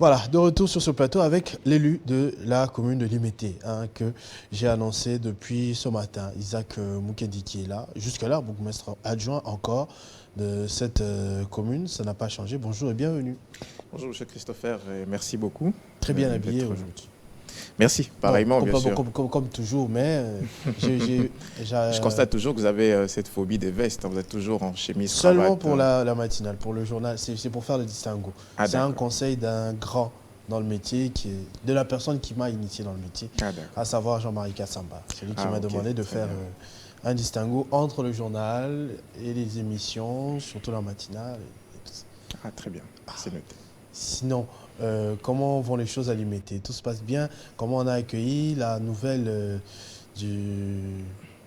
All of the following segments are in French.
Voilà, de retour sur ce plateau avec l'élu de la commune de Limete, que j'ai annoncé depuis ce matin, Isaac Moukendi qui est là. Jusque-là, bourgmestre adjoint encore de cette commune. Ça n'a pas changé. Bonjour et bienvenue. Bonjour, M. Christopher, et merci beaucoup. Très bien habillé aujourd'hui. Merci, pareillement, bon, bien sûr. Comme toujours, mais je constate toujours que vous avez cette phobie des vestes. Vous êtes toujours en chemise, seulement cravate. pour la matinale, pour le journal. C'est pour faire le distinguo. C'est un conseil d'un grand dans le métier, de la personne qui m'a initié dans le métier, à savoir Jean-Marie Kassamba. C'est lui qui m'a demandé de faire un distinguo entre le journal et les émissions, surtout la matinale. Très bien, c'est noté. Sinon, comment vont les choses à Limete? Tout se passe bien? Comment on a accueilli la nouvelle du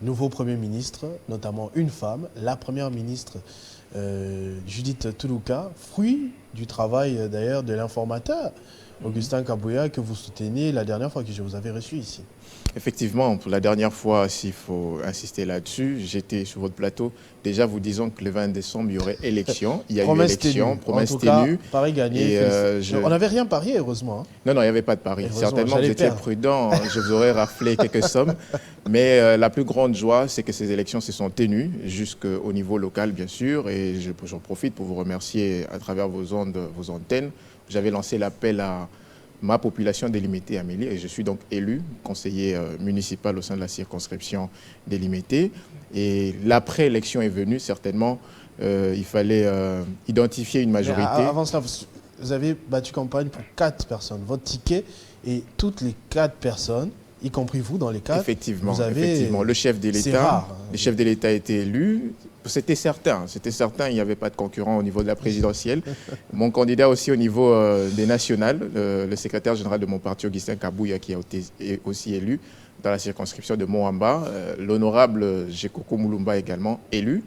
nouveau Premier ministre, notamment une femme, la Première ministre Judith Toulouka, fruit du travail d'ailleurs de l'informateur Augustin Kabouya que vous soutenez la dernière fois que je vous avais reçu ici. Effectivement, pour la dernière fois, s'il faut insister là-dessus, j'étais sur votre plateau déjà vous disant que le 20 décembre, il y aurait élection. Il y a eu élection, promesse ténue. Paris gagné. On n'avait rien parié, heureusement. Non, il n'y avait pas de pari. Certainement, vous étiez prudent. Je vous aurais raflé quelques sommes. Mais la plus grande joie, c'est que ces élections se sont tenues jusqu'au niveau local, bien sûr. Et j'en profite pour vous remercier à travers vos antennes. J'avais lancé l'appel à ma population délimitée Amélie et je suis donc élu conseiller municipal au sein de la circonscription délimitée. Et l'après-élection est venue, certainement, il fallait identifier une majorité. Mais avant cela, vous avez battu campagne pour 4 personnes. Votre ticket et toutes les 4 personnes, y compris vous dans les 4, effectivement, vous avez... effectivement. Le chef de l'État, le chef de l'État a été élu. C'était certain, il n'y avait pas de concurrent au niveau de la présidentielle. Mon candidat aussi au niveau des nationales, le secrétaire général de mon parti, Augustin Kabouya, qui a été aussi élu dans la circonscription de Moamba, l'honorable Jekoko Moulumba également élu,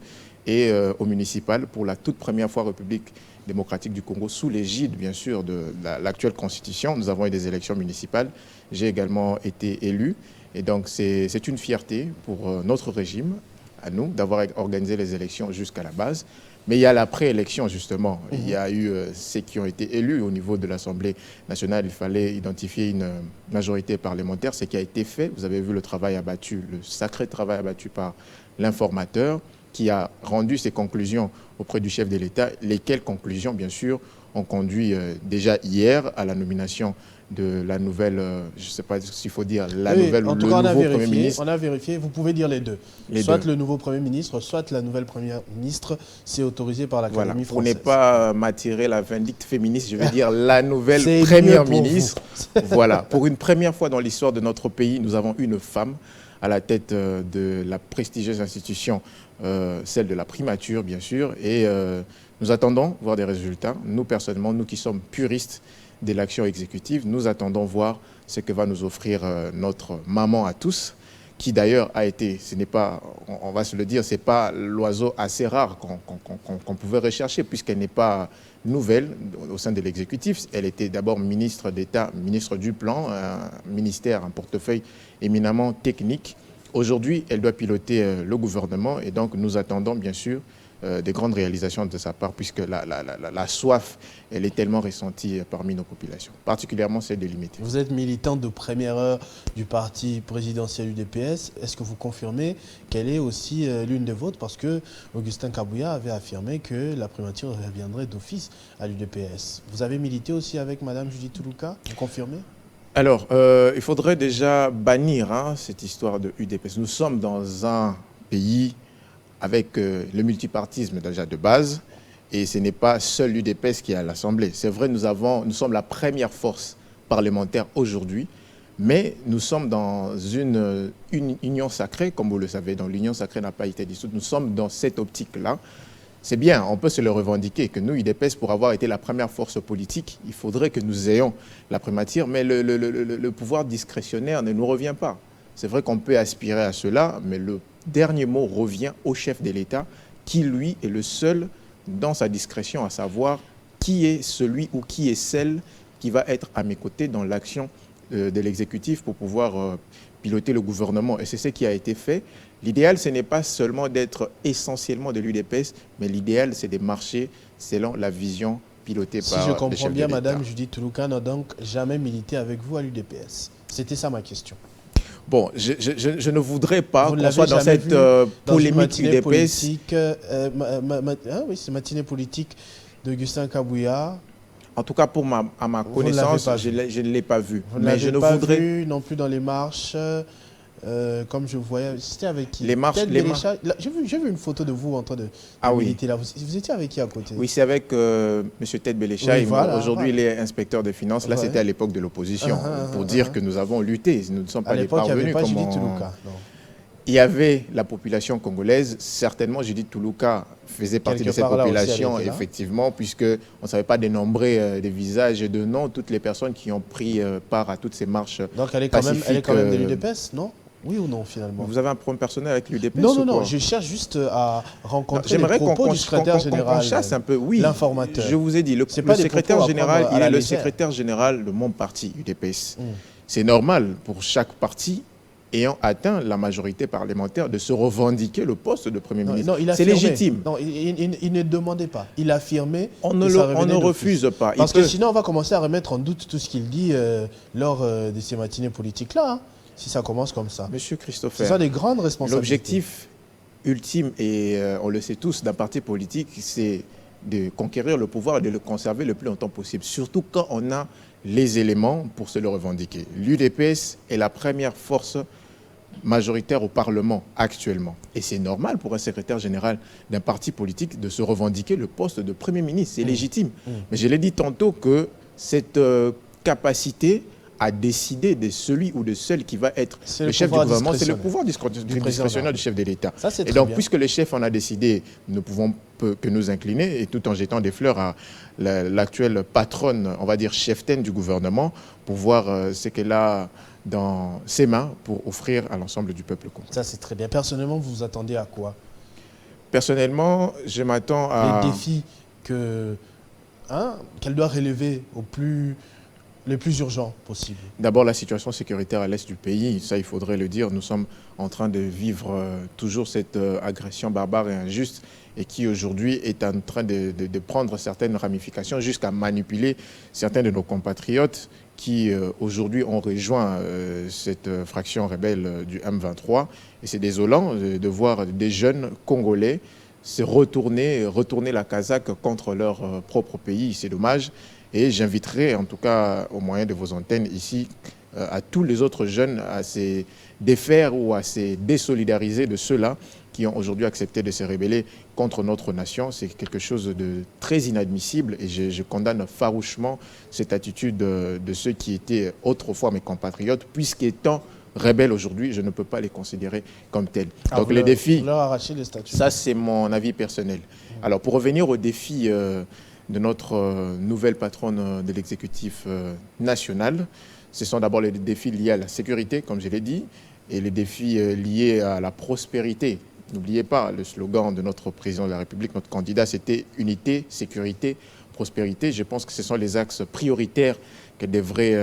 et au municipal pour la toute première fois République démocratique du Congo, sous l'égide bien sûr de l'actuelle constitution. Nous avons eu des élections municipales, j'ai également été élu, et donc c'est une fierté pour notre régime, à nous, d'avoir organisé les élections jusqu'à la base. Mais il y a l'après-élection, justement. Il y a eu ceux qui ont été élus au niveau de l'Assemblée nationale. Il fallait identifier une majorité parlementaire, ce qui a été fait. Vous avez vu le travail abattu, le sacré travail abattu par l'informateur qui a rendu ses conclusions auprès du chef de l'État, lesquelles conclusions, bien sûr, ont conduit déjà hier à la nomination de la nouvelle, je ne sais pas s'il faut dire la nouvelle ou le nouveau Premier ministre. On a vérifié, vous pouvez dire les deux. Soit le nouveau Premier ministre, soit la nouvelle Première ministre, c'est autorisé par l'Académie française. Pour ne pas m'attirer la vindicte féministe, je vais dire la nouvelle Première ministre. Voilà, pour une première fois dans l'histoire de notre pays, nous avons une femme à la tête de la prestigieuse institution, celle de la primature, bien sûr, et nous attendons voir des résultats. Nous, personnellement, nous qui sommes puristes de l'action exécutive, nous attendons voir ce que va nous offrir notre maman à tous, qui d'ailleurs a été, ce n'est pas, on va se le dire, ce n'est pas l'oiseau assez rare qu'on pouvait rechercher, puisqu'elle n'est pas nouvelle au sein de l'exécutif. Elle était d'abord ministre d'État, ministre du Plan, un ministère, un portefeuille éminemment technique. Aujourd'hui, elle doit piloter le gouvernement, et donc nous attendons bien sûr des grandes réalisations de sa part, puisque la soif, elle est tellement ressentie parmi nos populations, particulièrement celle de Limete. Vous êtes militante de première heure du parti présidentiel UDPS. Est-ce que vous confirmez qu'elle est aussi l'une des vôtres? Parce que Augustin Kabouya avait affirmé que la primature reviendrait d'office à l'UDPS. Vous avez milité aussi avec Mme Judith Toulouka? Vous confirmez? Alors, il faudrait déjà bannir cette histoire de UDPS. Nous sommes dans un pays avec le multipartisme déjà de base, et ce n'est pas seul l'UDPS qui est à l'Assemblée. C'est vrai, nous sommes la première force parlementaire aujourd'hui, mais nous sommes dans une union sacrée, comme vous le savez, donc l'union sacrée n'a pas été dissoute. Nous sommes dans cette optique-là. C'est bien, on peut se le revendiquer, que nous, UDPS, pour avoir été la première force politique, il faudrait que nous ayons la primature, mais le pouvoir discrétionnaire ne nous revient pas. C'est vrai qu'on peut aspirer à cela, mais le dernier mot revient au chef de l'État, qui, lui, est le seul dans sa discrétion à savoir qui est celui ou qui est celle qui va être à mes côtés dans l'action de l'exécutif pour pouvoir piloter le gouvernement. Et c'est ce qui a été fait. L'idéal, ce n'est pas seulement d'être essentiellement de l'UDPS, mais l'idéal, c'est de marcher selon la vision piloté si par je le comprends chef bien, de l'État. Madame Judith Toulouka n'a donc jamais milité avec vous à l'UDPS. C'était ça ma question. Bon, je ne voudrais pas Vous ne qu'on soit l'avez dans jamais cette vu dans une polémique matinée UDPS. politique, oui, c'est matinée politique d'Augustin Kabouya. En tout cas, à ma Vous ne l'avez connaissance, pas je vu. ne l'ai pas vu. Vous ne Mais je l'avez ne pas voudrais... vu non plus dans les marches, comme je voyais. C'était avec qui? Les marches... J'ai vu une photo de vous en train de oui. militer là. Vous étiez avec qui à côté? Oui, c'est avec M. Ted Bélécha. Oui, voilà, Aujourd'hui, il est inspecteur des finances. Là, c'était à l'époque de l'opposition. Pour dire que nous avons lutté. Nous ne sommes pas les parvenus. À l'époque, il n'y avait pas Judith Toulouka. Il y avait la population congolaise. Certainement, Judith Toulouka faisait partie de cette population, effectivement, puisqu'on ne savait pas dénombrer des visages et de noms toutes les personnes qui ont pris part à toutes ces marches. Donc, elle est quand même de l'UDPS, non? Oui ou non, finalement? Vous avez un problème personnel avec l'UDPS? Non, je cherche juste à rencontrer les propos du secrétaire général. On chasse un peu, oui. L'informateur. Je vous ai dit, le secrétaire général, il est le secrétaire général de mon parti, UDPS. C'est normal pour chaque parti ayant atteint la majorité parlementaire de se revendiquer le poste de Premier ministre. C'est légitime. Non, il ne demandait pas. Il affirmait. On ne refuse pas. Parce que sinon, on va commencer à remettre en doute tout ce qu'il dit lors de ces matinées politiques-là. Hein. Si ça commence comme ça. Monsieur Christopher, c'est ça des grandes responsabilités. L'objectif ultime, et on le sait tous, d'un parti politique, c'est de conquérir le pouvoir et de le conserver le plus longtemps possible. Surtout quand on a les éléments pour se le revendiquer. L'UDPS est la première force majoritaire au Parlement actuellement. Et c'est normal pour un secrétaire général d'un parti politique de se revendiquer le poste de Premier ministre. C'est légitime. Mais je l'ai dit tantôt que cette capacité à décider de celui ou de celle qui va être le chef du gouvernement, c'est le pouvoir discrétionnaire du chef de l'État. Et donc, puisque le chef en a décidé, nous ne pouvons que nous incliner, et tout en jetant des fleurs à l'actuelle patronne, on va dire cheftaine du gouvernement, pour voir ce qu'elle a dans ses mains pour offrir à l'ensemble du peuple congolais. Ça, c'est très bien. Personnellement, vous vous attendez à quoi? Personnellement, je m'attends à... Les défis qu'elle doit relever le plus urgent possible. D'abord, la situation sécuritaire à l'est du pays, ça il faudrait le dire. Nous sommes en train de vivre toujours cette agression barbare et injuste et qui aujourd'hui est en train de prendre certaines ramifications jusqu'à manipuler certains de nos compatriotes qui aujourd'hui ont rejoint cette fraction rebelle du M23. Et c'est désolant de voir des jeunes Congolais se retourner la casaque contre leur propre pays. C'est dommage. Et j'inviterai, en tout cas au moyen de vos antennes ici, à tous les autres jeunes à se défaire ou à se désolidariser de ceux-là qui ont aujourd'hui accepté de se rebeller contre notre nation. C'est quelque chose de très inadmissible et je condamne farouchement cette attitude de ceux qui étaient autrefois mes compatriotes, puisqu'étant rebelles aujourd'hui, je ne peux pas les considérer comme tels. Donc les défis, ça c'est mon avis personnel. Alors pour revenir aux défis de notre nouvelle patronne de l'exécutif national, ce sont d'abord les défis liés à la sécurité, comme je l'ai dit, et les défis liés à la prospérité. N'oubliez pas, le slogan de notre président de la République, notre candidat, c'était « Unité, sécurité, prospérité ». Je pense que ce sont les axes prioritaires qu'elle devrait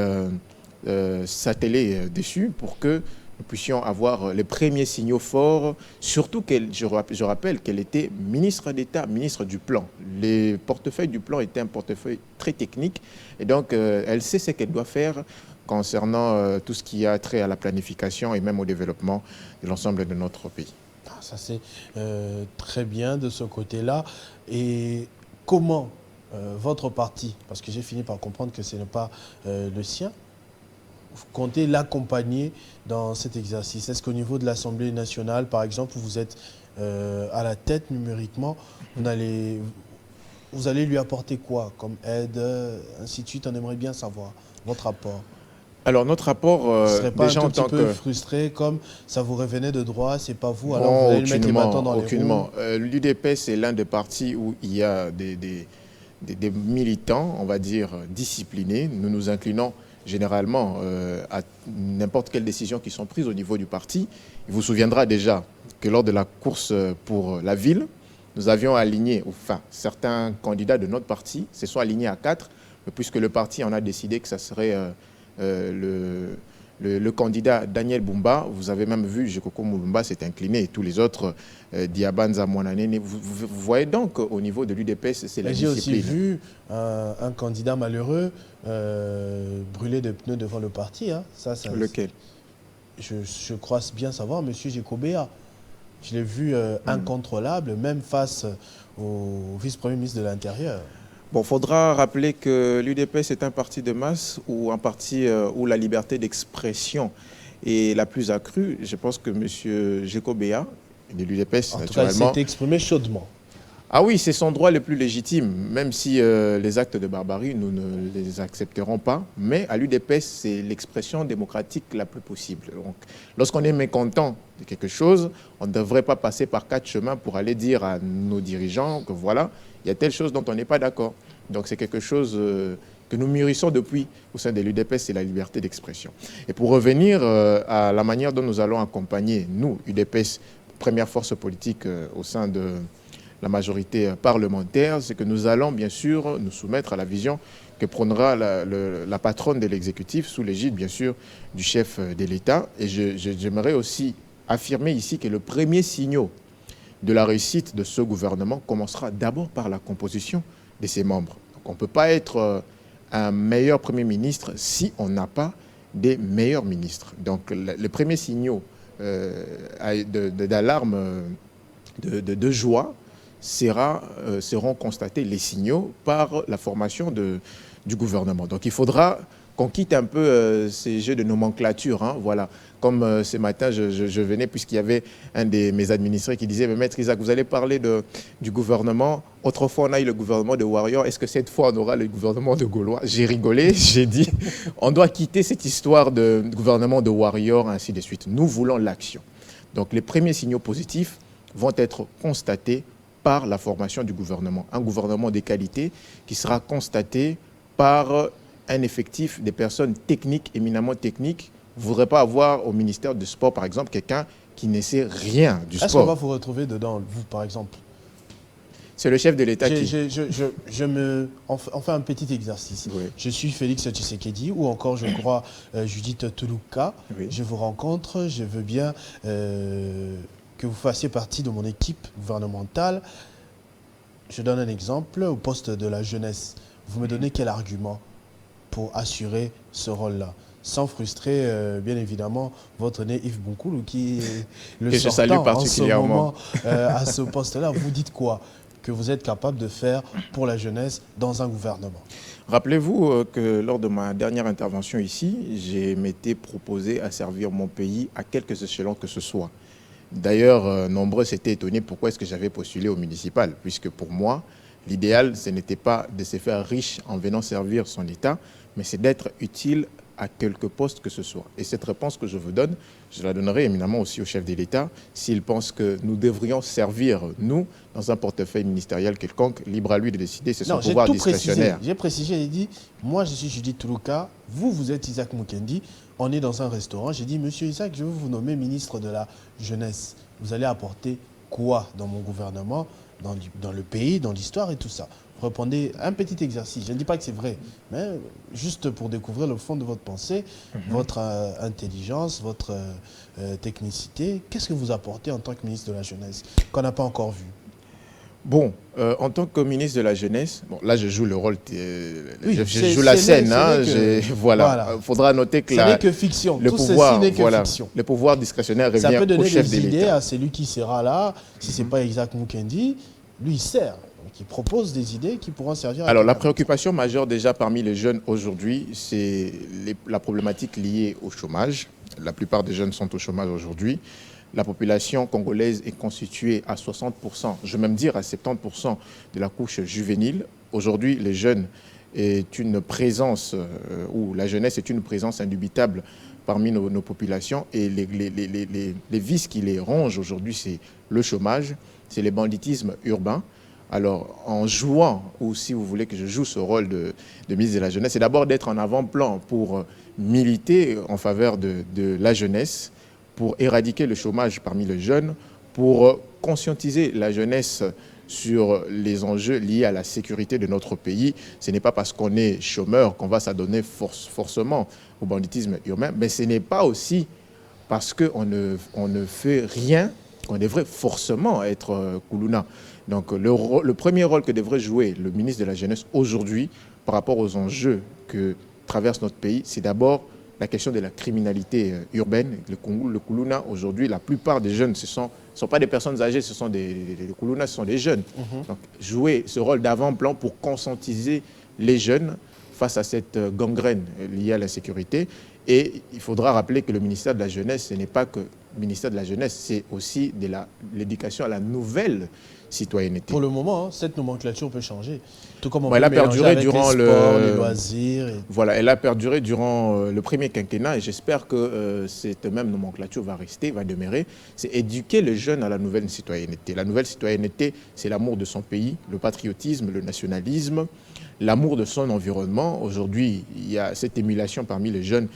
s'atteler dessus pour que nous puissions avoir les premiers signaux forts, surtout je rappelle qu'elle était ministre d'État, ministre du Plan. Le portefeuille du Plan était un portefeuille très technique et donc elle sait ce qu'elle doit faire concernant tout ce qui a trait à la planification et même au développement de l'ensemble de notre pays. Ça c'est très bien de ce côté-là. Et comment votre parti, parce que j'ai fini par comprendre que ce n'est pas le sien, vous comptez l'accompagner dans cet exercice? Est-ce qu'au niveau de l'Assemblée nationale, par exemple, où vous êtes à la tête numériquement, vous allez lui apporter quoi comme aide, ainsi de suite? On aimerait bien savoir votre rapport. Alors notre rapport, ce serait pas déjà un tout petit peu frustré, comme ça vous revenait de droit, c'est pas vous, alors vous allez lui mettre les bâtons dans les roues? Aucunement. L'UDPS est l'un des partis où il y a des militants, on va dire, disciplinés. Nous nous inclinons généralement à n'importe quelle décision qui sont prises au niveau du parti. Il vous souviendra déjà que lors de la course pour la ville, nous avions aligné, enfin certains candidats de notre parti se sont alignés à 4, puisque le parti en a décidé que ça serait le candidat Daniel Bumba, vous avez même vu, Jekoko Mulumba s'est incliné et tous les autres, Diabanza Mwananene. Vous voyez donc au niveau de l'UDPS, c'est la discipline. J'ai aussi vu un candidat malheureux brûler des pneus devant le parti. Hein. Lequel? Je crois bien savoir, M. Jekobea. Je l'ai vu incontrôlable, même face au vice-premier ministre de l'Intérieur. Bon, il faudra rappeler que l'UDPS est un parti de masse ou un parti où la liberté d'expression est la plus accrue. Je pense que M. Jekobea de l'UDPS, naturellement... En tout cas, il s'est exprimé chaudement. Ah oui, c'est son droit le plus légitime, même si les actes de barbarie, nous ne les accepterons pas. Mais à l'UDPS, c'est l'expression démocratique la plus possible. Donc, lorsqu'on est mécontent de quelque chose, on ne devrait pas passer par 4 chemins pour aller dire à nos dirigeants que voilà, il y a telle chose dont on n'est pas d'accord. Donc c'est quelque chose que nous mûrissons depuis au sein de l'UDPS, c'est la liberté d'expression. Et pour revenir à la manière dont nous allons accompagner, nous, UDPS, première force politique au sein de la majorité parlementaire, c'est que nous allons bien sûr nous soumettre à la vision que prendra la patronne de l'exécutif sous l'égide bien sûr du chef de l'État. Et j'aimerais aussi affirmer ici que le premier signal de la réussite de ce gouvernement commencera d'abord par la composition de ses membres. Donc on ne peut pas être un meilleur Premier ministre si on n'a pas des meilleurs ministres. Donc le premier signal d'alarme, de joie, seront constatés les signaux par la formation du gouvernement. Donc il faudra qu'on quitte un peu ces jeux de nomenclature. Hein, voilà. Comme ce matin, je venais, puisqu'il y avait un de mes administrés qui disait « Maître Isaac, vous allez parler du gouvernement. Autrefois, on a eu le gouvernement de Warrior. Est-ce que cette fois, on aura le gouvernement de Gaulois ?» J'ai rigolé, j'ai dit « On doit quitter cette histoire de gouvernement de Warrior, ainsi de suite. Nous voulons l'action. » Donc les premiers signaux positifs vont être constatés par la formation du gouvernement. Un gouvernement de qualité qui sera constaté par un effectif des personnes techniques, éminemment techniques. Vous ne voudrez pas avoir au ministère du Sport, par exemple, quelqu'un qui ne sait rien du sport. Est-ce qu'on va vous retrouver dedans, vous, par exemple? C'est le chef de l'État qui... On fait un petit exercice. Oui. Je suis Félix Tshisekedi, ou encore, je crois, Judith Toulouka. Oui. Je vous rencontre, je veux bien que vous fassiez partie de mon équipe gouvernementale. Je donne un exemple, au poste de la jeunesse. Vous me donnez quel argument pour assurer ce rôle-là, sans frustrer, bien évidemment, votre né Yves Bunkoulou, qui est le que sortant je salue particulièrement. en ce moment à ce poste-là. Vous dites quoi que vous êtes capable de faire pour la jeunesse dans un gouvernement? Rappelez-vous que lors de ma dernière intervention ici, j'ai m'étais proposé à servir mon pays à quelques échelons que ce soit. D'ailleurs, nombreux s'étaient étonnés pourquoi est-ce que j'avais postulé au municipal, puisque pour moi, l'idéal, ce n'était pas de se faire riche en venant servir son État, mais c'est d'être utile à quelque poste que ce soit. Et cette réponse que je vous donne, je la donnerai éminemment aussi au chef de l'État s'il pense que nous devrions servir, nous, dans un portefeuille ministériel quelconque, libre à lui de décider, c'est son pouvoir discrétionnaire. J'ai précisé, j'ai dit, moi je suis Judith Toulouka, vous êtes Isaac Mukendi, on est dans un restaurant, j'ai dit, monsieur Isaac, je veux vous nommer ministre de la jeunesse. Vous allez apporter quoi dans mon gouvernement, dans le pays, dans l'histoire et tout ça? Répondez un petit exercice. Je ne dis pas que c'est vrai, mais juste pour découvrir le fond de votre pensée, votre intelligence, votre technicité. Qu'est-ce que vous apportez en tant que ministre de la Jeunesse qu'on n'a pas encore vu? Bon, en tant que ministre de la Jeunesse, bon, là je joue le rôle, oui, je joue la scène. Voilà. Il faudra noter que ce n'est que fiction. Le Tout pouvoir, ceci n'est que voilà, fiction. Le pouvoir discrétionnaire revient au chef de l'État. Ça peut donner des idées à celui qui sera là. Si ce n'est pas Isaac Mukendi, lui il sert. Qui propose des idées qui pourront servir à... Alors, la préoccupation majeure déjà parmi les jeunes aujourd'hui, c'est la problématique liée au chômage. La plupart des jeunes sont au chômage aujourd'hui. La population congolaise est constituée à 60%, je vais même dire à 70% de la couche juvénile. Aujourd'hui, les jeunes est une présence, ou la jeunesse est une présence indubitable parmi nos populations. Et les vices qui les rongent aujourd'hui, c'est le chômage, c'est le banditisme urbain. Alors, en jouant, ou si vous voulez que je joue ce rôle de ministre de la Jeunesse, c'est d'abord d'être en avant-plan pour militer en faveur de la jeunesse, pour éradiquer le chômage parmi les jeunes, pour conscientiser la jeunesse sur les enjeux liés à la sécurité de notre pays. Ce n'est pas parce qu'on est chômeur qu'on va s'adonner forcément au banditisme urbain, mais ce n'est pas aussi parce qu'on ne fait rien qu'on devrait forcément être Koulouna. Donc le premier rôle que devrait jouer le ministre de la Jeunesse aujourd'hui par rapport aux enjeux que traverse notre pays, c'est d'abord la question de la criminalité urbaine. Le Koulouna, aujourd'hui, la plupart des jeunes, ce ne sont pas des personnes âgées, ce sont des Koulouna, ce sont des jeunes. Donc jouer ce rôle d'avant-plan pour conscientiser les jeunes face à cette gangrène liée à la sécurité. Et il faudra rappeler que le ministère de la Jeunesse, ce n'est pas que le ministère de la Jeunesse, c'est aussi de l'éducation à la nouvelle citoyenneté. Pour le moment, cette nomenclature peut changer. Tout comme on elle a perduré durant les sports, les loisirs. Voilà, elle a perduré durant le premier quinquennat et j'espère que cette même nomenclature va rester, va demeurer. C'est éduquer les jeunes à la nouvelle citoyenneté. La nouvelle citoyenneté, c'est l'amour de son pays, le patriotisme, le nationalisme, l'amour de son environnement. Aujourd'hui, il y a cette émulation parmi les jeunes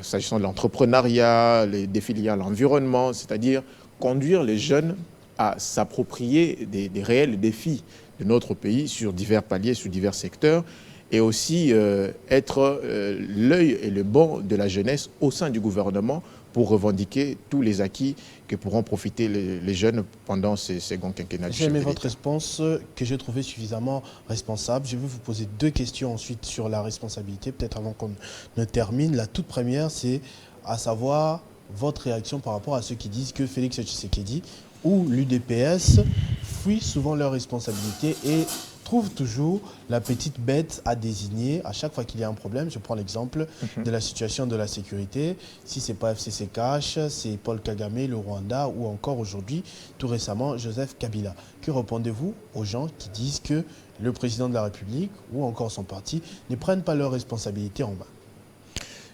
s'agissant de l'entrepreneuriat, les défis liés à l'environnement, c'est-à-dire conduire les jeunes à s'approprier des réels défis de notre pays sur divers paliers, sur divers secteurs, et aussi être l'œil et le banc de la jeunesse au sein du gouvernement pour revendiquer tous les acquis que pourront profiter les jeunes pendant ces seconds quinquennats. J'ai aimé votre réponse que j'ai trouvée suffisamment responsable. Je vais vous poser 2 questions ensuite sur la responsabilité, peut-être avant qu'on ne termine. La toute première, c'est à savoir votre réaction par rapport à ceux qui disent que Félix Tshisekedi ou l'UDPS fuient souvent leurs responsabilités et trouvent toujours la petite bête à désigner à chaque fois qu'il y a un problème. Je prends l'exemple de la situation de la sécurité. Si ce n'est pas FCC Cash, c'est Paul Kagame, le Rwanda, ou encore aujourd'hui, tout récemment, Joseph Kabila. Que répondez-vous aux gens qui disent que le président de la République ou encore son parti ne prennent pas leurs responsabilités en main?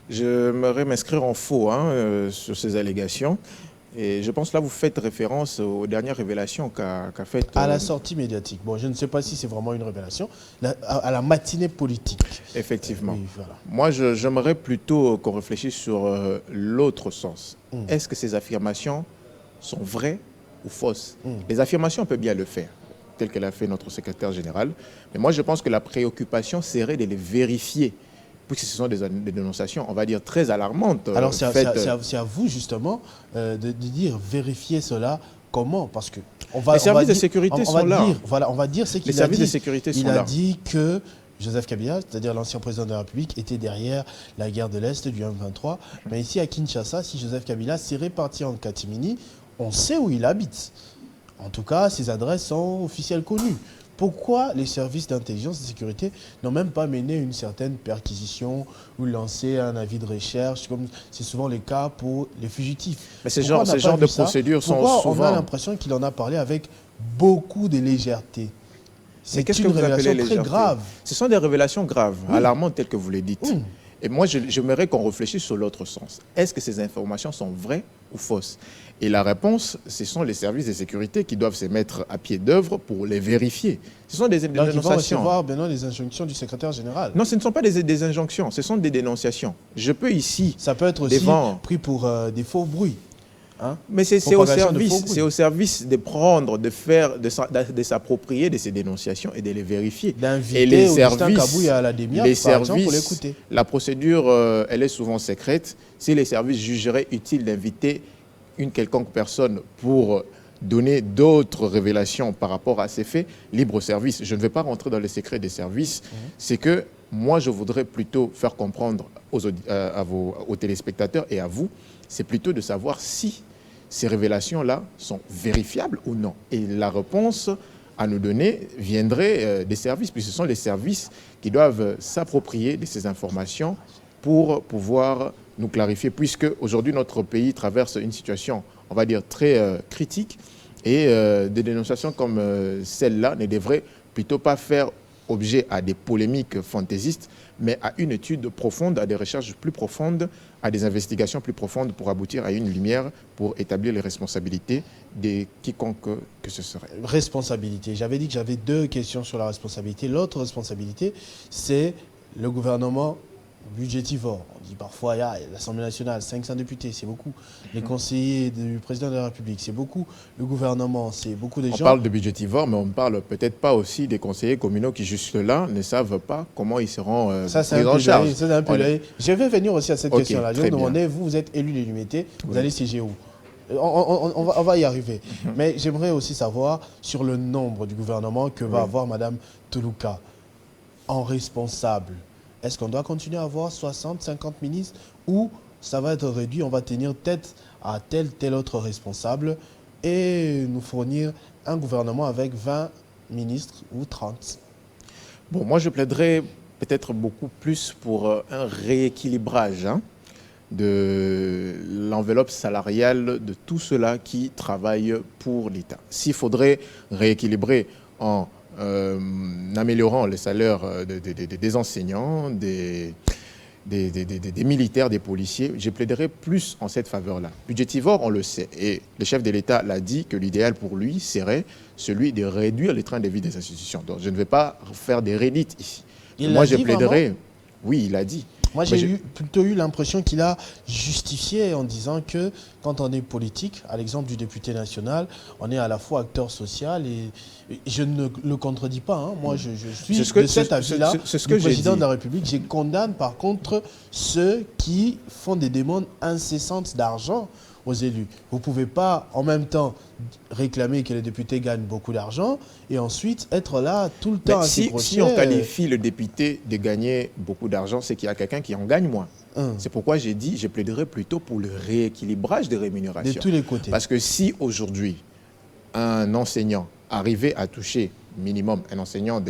J'aimerais m'inscrire en faux sur ces allégations. Et je pense là, vous faites référence aux dernières révélations qu'a faites... À la sortie médiatique. Bon, je ne sais pas si c'est vraiment une révélation. À la matinée politique. Effectivement. Oui, voilà. Moi, j'aimerais plutôt qu'on réfléchisse sur l'autre sens. Est-ce que ces affirmations sont vraies ou fausses? Les affirmations, on peut bien le faire, tel que l'a fait notre secrétaire général. Mais moi, je pense que la préoccupation serait de les vérifier. Puisque ce sont des dénonciations, on va dire, très alarmantes. Alors, c'est à vous, justement, de dire, vérifier cela. Comment? Parce que les services de sécurité sont là. Voilà, on va dire ce qu'il a dit. Les services de sécurité sont là. Il a dit que Joseph Kabila, c'est-à-dire l'ancien président de la République, était derrière la guerre de l'Est du M23. Mais ici, à Kinshasa, si Joseph Kabila s'est réparti en catimini, on sait où il habite. En tout cas, ses adresses sont officielles connues. Pourquoi les services d'intelligence et de sécurité n'ont même pas mené une certaine perquisition ou lancé un avis de recherche, comme c'est souvent le cas pour les fugitifs? Mais ces genres de procédures sont souvent... On a l'impression qu'il en a parlé avec beaucoup de légèreté. C'est une révélation très grave. Ce sont des révélations graves, alarmantes telles que vous les dites. Et moi, j'aimerais qu'on réfléchisse sur l'autre sens. Est-ce que ces informations sont vraies ou fausses? Et la réponse, ce sont les services de sécurité qui doivent se mettre à pied d'œuvre pour les vérifier. Ce sont des dénonciations. Donc, ils vont recevoir maintenant les injonctions du secrétaire général. Non, ce ne sont pas des injonctions, ce sont des dénonciations. Je peux ici... Ça peut être aussi pris pour des faux bruits. Hein? Mais c'est au service de prendre, de s'approprier de ces dénonciations et de les vérifier. D'inviter les services à la démiette, par exemple, pour l'écouter. La procédure, elle est souvent secrète. Si les services jugeraient utile d'inviter une quelconque personne pour donner d'autres révélations par rapport à ces faits, libre service. Je ne vais pas rentrer dans les secrets des services. C'est que moi, je voudrais plutôt faire comprendre aux téléspectateurs et à vous, c'est plutôt de savoir si ces révélations-là sont vérifiables ou non. Et la réponse à nous donner viendrait des services, puisque ce sont les services qui doivent s'approprier de ces informations pour pouvoir nous clarifier, puisque aujourd'hui notre pays traverse une situation, on va dire, très critique, et des dénonciations comme celle-là ne devraient plutôt pas faire objet à des polémiques fantaisistes, mais à une étude profonde, à des recherches plus profondes, à des investigations plus profondes pour aboutir à une lumière, pour établir les responsabilités de quiconque que ce serait. Responsabilité. J'avais dit que j'avais 2 questions sur la responsabilité. L'autre responsabilité, c'est le gouvernement budgétivore. On dit parfois, il y a l'Assemblée nationale, 500 députés, c'est beaucoup. Les conseillers du président de la République, c'est beaucoup. Le gouvernement, c'est beaucoup de gens. On parle de budgétivore, mais on ne parle peut-être pas aussi des conseillers communaux qui, jusque-là, ne savent pas comment ils seront pris en charge. C'est un peu Je vais venir aussi à cette question-là. Je vais vous demander, vous êtes élu de l'unité, vous allez siéger où? On va y arriver. Mais j'aimerais aussi savoir sur le nombre du gouvernement que va avoir Mme Toulouka en responsable. Est-ce qu'on doit continuer à avoir 60, 50 ministres ou ça va être réduit, on va tenir tête à tel autre responsable et nous fournir un gouvernement avec 20 ministres ou 30? Bon, moi je plaiderais peut-être beaucoup plus pour un rééquilibrage de l'enveloppe salariale de tous ceux-là qui travaillent pour l'État. S'il faudrait rééquilibrer en améliorant les salaires des enseignants, des militaires, des policiers, je plaiderais plus en cette faveur-là. Budgétivore, on le sait, et le chef de l'État l'a dit que l'idéal pour lui serait celui de réduire les trains de vie des institutions. Donc je ne vais pas faire des redites ici. Moi, je plaiderais... Oui, il a dit. Moi, j'ai plutôt eu l'impression qu'il a justifié en disant que quand on est politique, à l'exemple du député national, on est à la fois acteur social et je ne le contredis pas. Moi, je suis de cet avis-là du président de la République. Je condamne par contre ceux qui font des demandes incessantes d'argent aux élus. Vous ne pouvez pas en même temps réclamer que les députés gagnent beaucoup d'argent et ensuite être là tout le temps à si on qualifie le député de gagner beaucoup d'argent, c'est qu'il y a quelqu'un qui en gagne moins. C'est pourquoi j'ai dit, je plaiderais plutôt pour le rééquilibrage des rémunérations. De tous les côtés. Parce que si aujourd'hui, un enseignant arrivait à toucher minimum, un enseignant,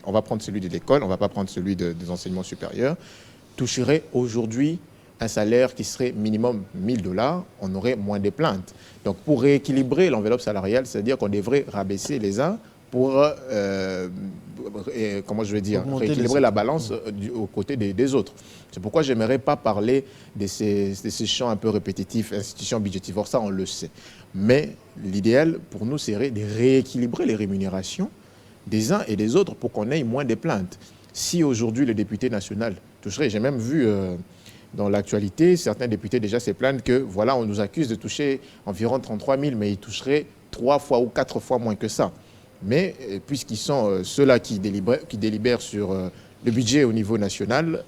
on va prendre celui de l'école, on ne va pas prendre celui des enseignements supérieurs, toucherait aujourd'hui un salaire qui serait minimum 1 000 $, on aurait moins de plaintes. Donc pour rééquilibrer l'enveloppe salariale, c'est-à-dire qu'on devrait rabaisser les uns pour, comment je vais dire, rééquilibrer la balance aux côtés des autres. C'est pourquoi je n'aimerais pas parler de ces champs un peu répétitifs, institutions budgétivores, ça on le sait. Mais l'idéal pour nous serait de rééquilibrer les rémunérations des uns et des autres pour qu'on ait moins de plaintes. Si aujourd'hui le député national toucherait, j'ai même vu... dans l'actualité, certains députés déjà se plaignent que voilà, on nous accuse de toucher environ 33 000, mais ils toucheraient 3 fois ou 4 fois moins que ça. Mais puisqu'ils sont ceux-là qui délibèrent sur le budget au niveau national,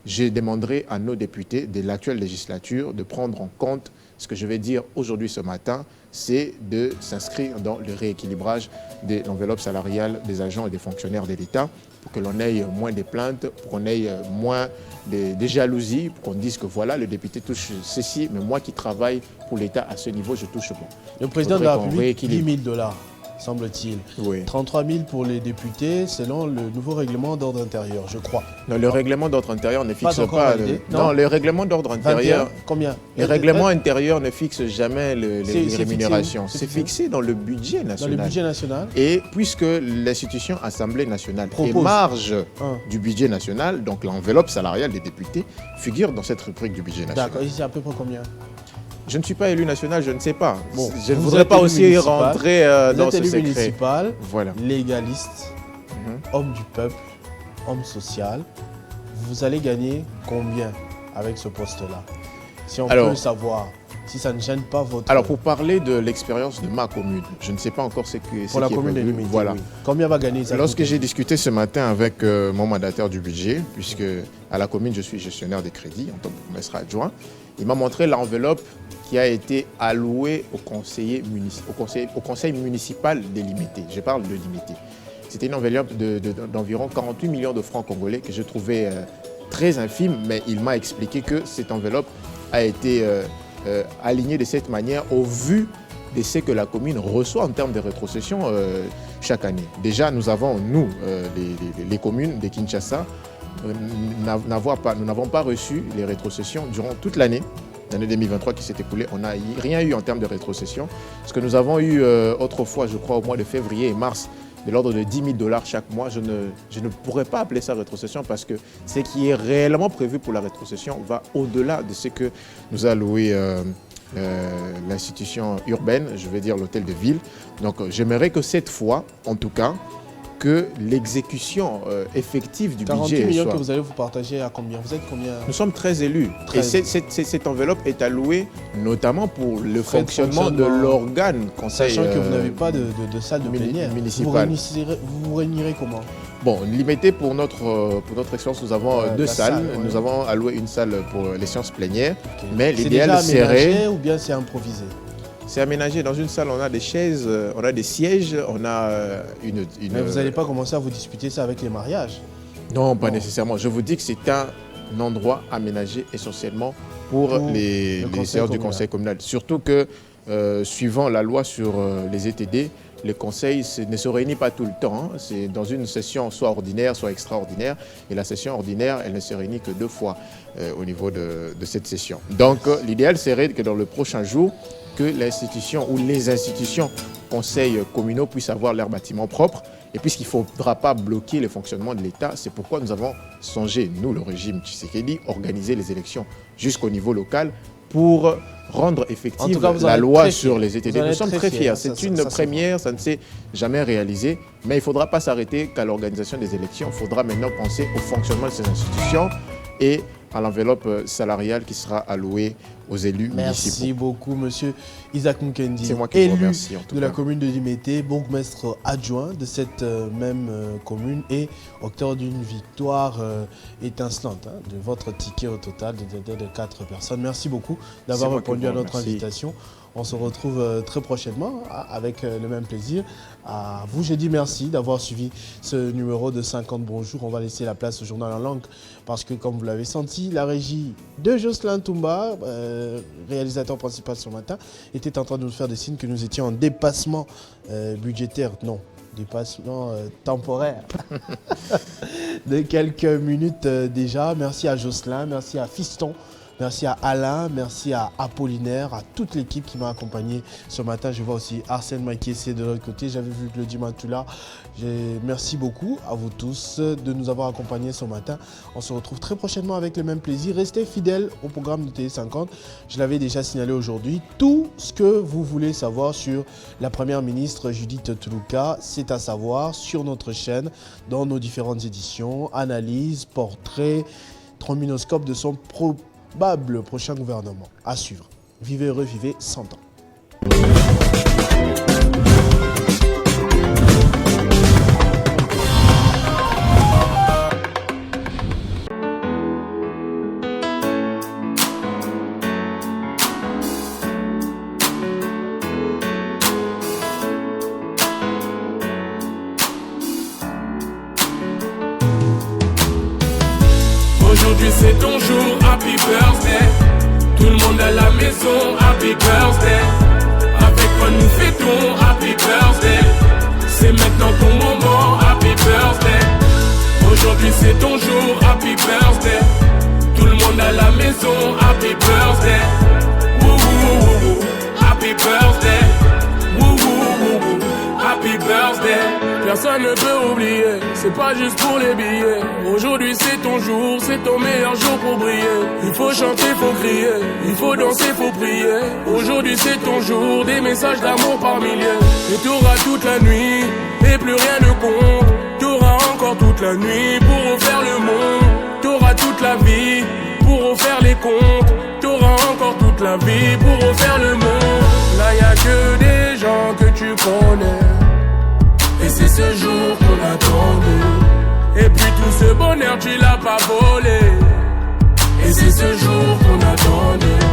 je demanderai à nos députés de l'actuelle législature de prendre en compte ce que je vais dire aujourd'hui ce matin, c'est de s'inscrire dans le rééquilibrage de l'enveloppe salariale des agents et des fonctionnaires de l'État pour que l'on ait moins de plaintes, pour qu'on ait moins de jalousie, pour qu'on dise que voilà, le député touche ceci, mais moi qui travaille pour l'État à ce niveau, je touche moins. Le président de la République, 10 000 $. Semble-t-il. Oui. 33 000 pour les députés, selon le nouveau règlement d'ordre intérieur, je crois. Non, le règlement d'ordre intérieur ne fixe pas... Non, le règlement d'ordre intérieur... 21, combien? Le règlement intérieur ne fixe jamais les rémunérations. C'est fixé dans le budget national. Dans le budget national. Et puisque l'institution Assemblée nationale est marge du budget national, donc l'enveloppe salariale des députés figure dans cette rubrique du budget national. D'accord, et c'est à peu près combien? Je ne suis pas élu national, je ne sais pas. Bon, je ne voudrais pas aussi rentrer dans ce secret. Vous êtes élu municipal, voilà. Légaliste, homme du peuple, homme social. Vous allez gagner combien avec ce poste-là? Si on peut savoir, si ça ne gêne pas votre... Alors, pour parler de l'expérience de ma commune, je ne sais pas encore ce qui est pour la commune de l'Unité, voilà. Oui. Combien va gagner ça? Lorsque j'ai discuté ce matin avec mon mandataire du budget, puisque à la commune, je suis gestionnaire des crédits en tant que bourgmestre adjoint, il m'a montré l'enveloppe qui a été allouée au conseil municipal des limités. Je parle de limité. C'était une enveloppe d'environ 48 millions de francs congolais que je trouvais très infime, mais il m'a expliqué que cette enveloppe a été alignée de cette manière au vu de ce que la commune reçoit en termes de rétrocession chaque année. Déjà, nous avons, nous, les communes de Kinshasa, nous n'avons pas reçu les rétrocessions durant toute l'année 2023 qui s'est écoulée. On n'a rien eu en termes de rétrocession. Ce que nous avons eu autrefois, je crois, au mois de février et mars, de l'ordre de 10 000 $ chaque mois, je ne pourrais pas appeler ça rétrocession parce que ce qui est réellement prévu pour la rétrocession va au-delà de ce que nous a loué l'institution urbaine, je vais dire l'hôtel de ville. Donc j'aimerais que cette fois, en tout cas, que l'exécution effective du 48 budget millions soit... que vous allez vous partager à combien? Vous êtes combien? Nous sommes 13 élus. 13. Et cette enveloppe est allouée notamment pour le fonctionnement de l'organe conseil. Sachant que vous n'avez pas de salle de plénière municipale. Vous vous réunirez comment? Bon, limité pour notre expérience, nous avons deux salles. Ouais. Nous avons alloué une salle pour les séances plénières. Okay. Mais l'idéal serait... ou bien c'est improvisé? C'est aménagé. Dans une salle, on a des chaises, on a des sièges, on a une... Mais vous n'allez pas commencer à vous disputer ça avec les mariages? Non, pas nécessairement. Je vous dis que c'est un endroit aménagé essentiellement pour les séances du conseil communal. Surtout que, suivant la loi sur les ETD, les conseils ne se réunissent pas tout le temps. Hein. C'est dans une session soit ordinaire, soit extraordinaire. Et la session ordinaire, elle ne se réunit que 2 fois au niveau de cette session. Donc, l'idéal serait que dans le prochain jour, que l'institution ou les institutions conseils communaux puissent avoir leur bâtiment propre. Et puisqu'il ne faudra pas bloquer le fonctionnement de l'État, c'est pourquoi nous avons songé, nous, le régime Tshisekedi, organiser les élections jusqu'au niveau local pour rendre effective la loi sur les ETD. Nous sommes très fiers. C'est une première, ça ne s'est jamais réalisé. Mais il ne faudra pas s'arrêter qu'à l'organisation des élections. Il faudra maintenant penser au fonctionnement de ces institutions et à l'enveloppe salariale qui sera allouée aux élus municipaux. Merci beaucoup, monsieur Isaac Mukendi. C'est moi qui vous remercie, en tout de cas. la commune de Limete, bourgmestre adjoint de cette même commune et auteur d'une victoire étincelante de votre ticket au total de 4 personnes. Merci beaucoup d'avoir répondu à notre invitation. On se retrouve très prochainement avec le même plaisir. À vous, je dis merci d'avoir suivi ce numéro de 50 Bonjour. On va laisser la place au journal en langue parce que, comme vous l'avez senti, la régie de Jocelyn Toumba, réalisateur principal ce matin, était en train de nous faire des signes que nous étions en dépassement budgétaire. Non, dépassement temporaire de quelques minutes déjà. Merci à Jocelyn, merci à Fiston. Merci à Alain, merci à Apollinaire, à toute l'équipe qui m'a accompagné ce matin. Je vois aussi Arsène Makiessé de l'autre côté. J'avais vu Claudie Matula. Merci beaucoup à vous tous de nous avoir accompagnés ce matin. On se retrouve très prochainement avec le même plaisir. Restez fidèles au programme de Télé50. Je l'avais déjà signalé aujourd'hui. Tout ce que vous voulez savoir sur la première ministre Judith Tuluka, c'est à savoir sur notre chaîne, dans nos différentes éditions, analyse, portrait, trombinoscope de son probable prochain gouvernement. À suivre. Vivez heureux, vivez 100 ans. Aujourd'hui c'est ton jour, happy birthday. Tout le monde à la maison, happy birthday. Avec toi nous fêtons, happy birthday. C'est maintenant ton moment, happy birthday. Aujourd'hui c'est ton jour, happy birthday. Tout le monde à la maison, happy birthday. Woo woo woo woo, happy birthday. Woo woo woo woo, happy birthday. Personne ne peut oublier, c'est pas juste pour les billets. Aujourd'hui c'est ton jour, c'est ton meilleur jour pour briller. Il faut chanter, faut crier, il faut danser, faut prier. Aujourd'hui c'est ton jour, des messages d'amour par milliers. Et t'auras toute la nuit, et plus rien ne compte. T'auras encore toute la nuit pour refaire le monde. T'auras toute la vie pour refaire les comptes. T'auras encore toute la vie pour refaire le monde. Là y'a que des gens que tu connais. Et c'est ce jour qu'on attendait. Et puis tout ce bonheur tu l'as pas volé. Et c'est ce jour qu'on attendait.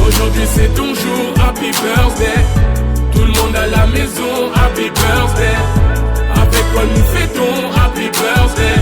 Aujourd'hui c'est ton jour, happy birthday. Tout le monde à la maison, happy birthday. Avec toi nous fêtons, happy birthday.